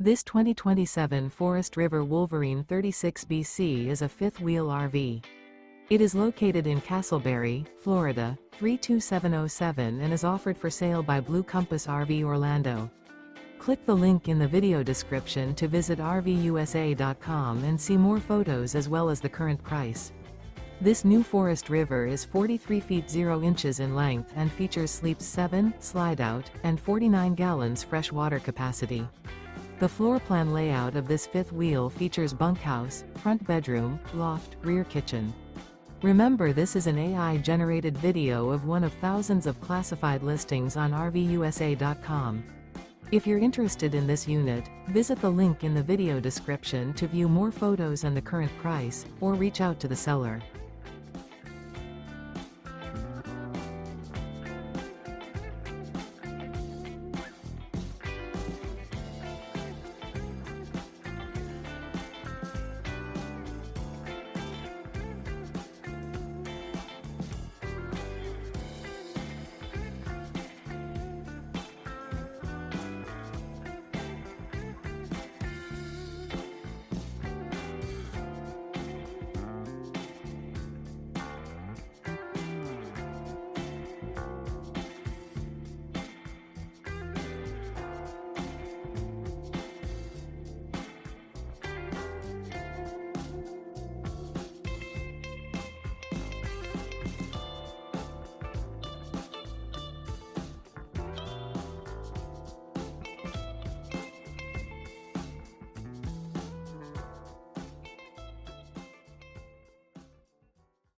This 2027 Forest River Wolverine 36BC is a fifth-wheel RV. It is located in Casselberry, Florida, 32707 and is offered for sale by Blue Compass RV Orlando. Click the link in the video description to visit RVUSA.com and see more photos as well as the current price. This new Forest River is 43 feet 0 inches in length and features sleeps 7, Slideout, and 49 gallons fresh water capacity. The floor plan layout of this fifth wheel features bunkhouse, front bedroom, loft, rear kitchen. Remember, this is an AI-generated video of one of thousands of classified listings on RVUSA.com. If you're interested in this unit, visit the link in the video description to view more photos and the current price, or reach out to the seller.